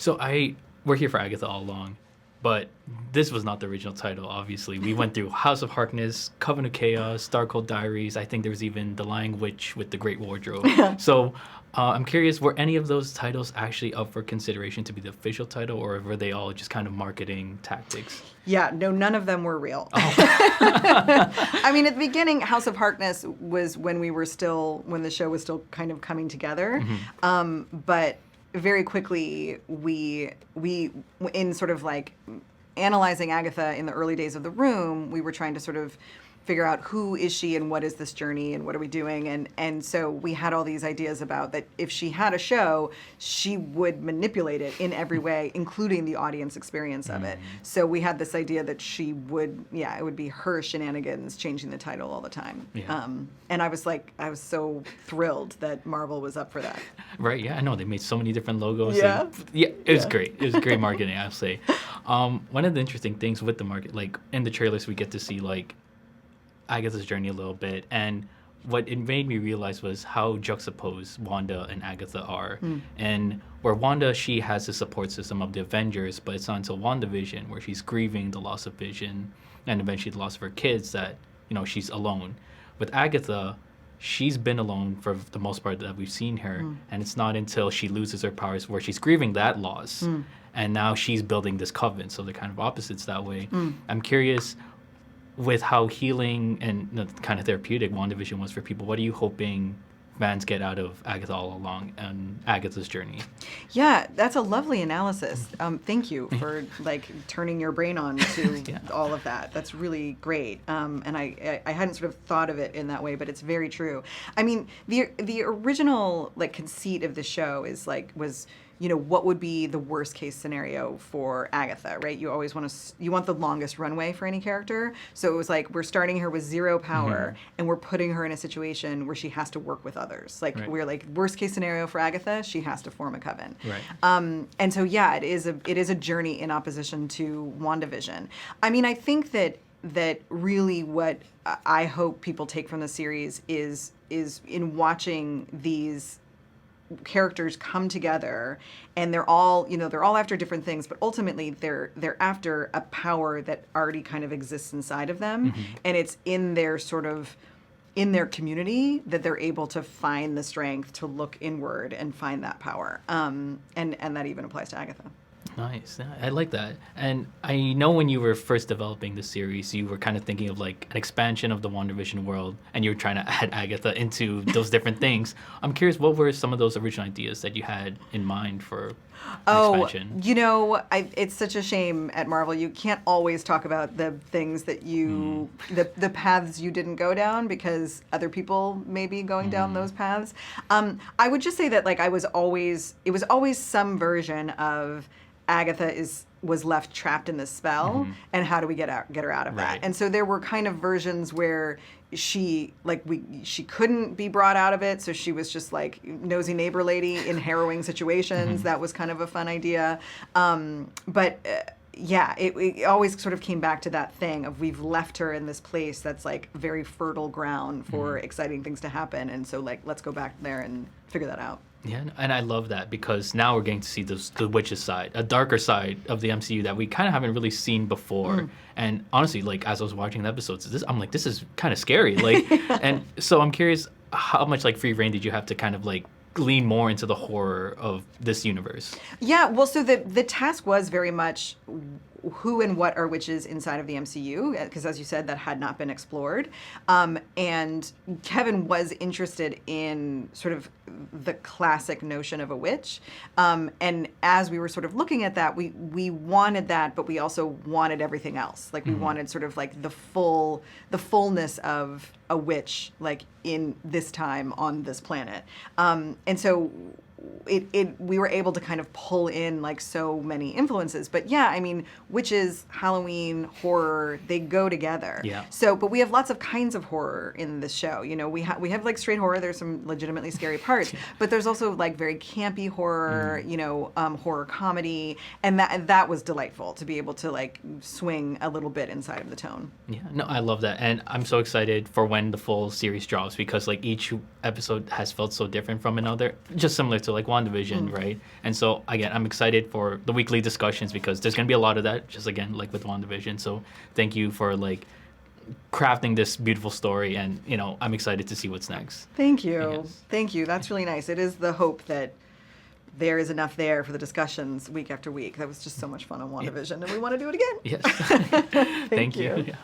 So we're here for Agatha All Along, but this was not the original title, obviously. We went through House of Harkness, Coven of Chaos, Darkhold Diaries. I think there was even The Lying Witch with the Great Wardrobe. So I'm curious, were any of those titles actually up for consideration to be the official title, or were they all just kind of marketing tactics? Yeah, no, none of them were real. Oh. I mean, at the beginning, House of Harkness was when the show was still kind of coming together. Mm-hmm. But very quickly, we in sort of like analyzing Agatha in the early days of The Room, we were trying to sort of figure out who is she and what is this journey and what are we doing, and so we had all these ideas about that if she had a show, she would manipulate it in every way, including the audience experience of it. So we had this idea that she would, it would be her shenanigans changing the title all the time. Yeah. And I was so thrilled that Marvel was up for that. Right, yeah, I know. They made so many different logos. Yeah. It was great. It was great marketing, I'll say. One of the interesting things with the market, like in the trailers, we get to see like Agatha's journey a little bit, and what it made me realize was how juxtaposed Wanda and Agatha are. And where Wanda, she has the support system of the Avengers, but it's not until WandaVision where she's grieving the loss of Vision and eventually the loss of her kids that, she's alone. With Agatha, she's been alone for the most part that we've seen her, and it's not until she loses her powers where she's grieving that loss, and now she's building this coven, so they're kind of opposites that way. I'm curious, with how healing and kind of therapeutic WandaVision was for people, what are you hoping fans get out of Agatha All Along and Agatha's journey? Yeah, that's a lovely analysis. Thank you for turning your brain on to all of that. That's really great. And I hadn't sort of thought of it in that way, but it's very true. I mean, the original conceit of the show was what would be the worst case scenario for Agatha, right? You always want the longest runway for any character. So it was like, we're starting her with zero power, and we're putting her in a situation where she has to work with others. We're worst case scenario for Agatha, she has to form a coven. Right. And so it is a journey in opposition to WandaVision. I mean, I think that really what I hope people take from the series is in watching these characters come together, and they're all after different things, but ultimately they're after a power that already kind of exists inside of them, and it's in their community that they're able to find the strength to look inward and find that power, and that even applies to Agatha. Nice. I like that. And I know when you were first developing the series, you were kind of thinking of an expansion of the WandaVision world, and you were trying to add Agatha into those different things. I'm curious, what were some of those original ideas that you had in mind for expansion? It's such a shame at Marvel. You can't always talk about the things that the paths you didn't go down because other people may be going down those paths. I would just say that it was always some version of Agatha was left trapped in this spell, and how do we get her out of that? And so there were kind of versions where she couldn't be brought out of it, so she was just nosy neighbor lady in harrowing situations. That was kind of a fun idea, it always sort of came back to that thing of we've left her in this place that's very fertile ground for exciting things to happen, and so let's go back there and figure that out. Yeah, and I love that because now we're getting to see the witch's side, a darker side of the MCU that we kind of haven't really seen before. And honestly, as I was watching the episodes, I'm like, this is kind of scary. And so I'm curious, how much free reign did you have to kind of lean more into the horror of this universe? Yeah, well, so the task was very much who and what are witches inside of the MCU, because as you said, that had not been explored. And Kevin was interested in sort of the classic notion of a witch. And as we were sort of looking at that, we wanted that, but we also wanted everything else. We wanted sort of the fullness of a witch, in this time on this planet. And so we were able to kind of pull in so many influences. But yeah, I mean, witches, Halloween, horror, they go together. Yeah. So, but we have lots of kinds of horror in this show. We have straight horror. There's some legitimately scary parts, but there's also very campy horror, horror comedy, and that was delightful to be able to swing a little bit inside of the tone. Yeah, no, I love that, and I'm so excited for when the full series drops because each episode has felt so different from another, just similar to to like WandaVision, right? And so again, I'm excited for the weekly discussions because there's gonna be a lot of that. Just again, like with WandaVision. So thank you for like crafting this beautiful story, and I'm excited to see what's next. Thank you. Yes. Thank you. That's really nice. It is the hope that there is enough there for the discussions week after week. That was just so much fun on WandaVision, and we want to do it again. Yes. Thank you. you. Yeah.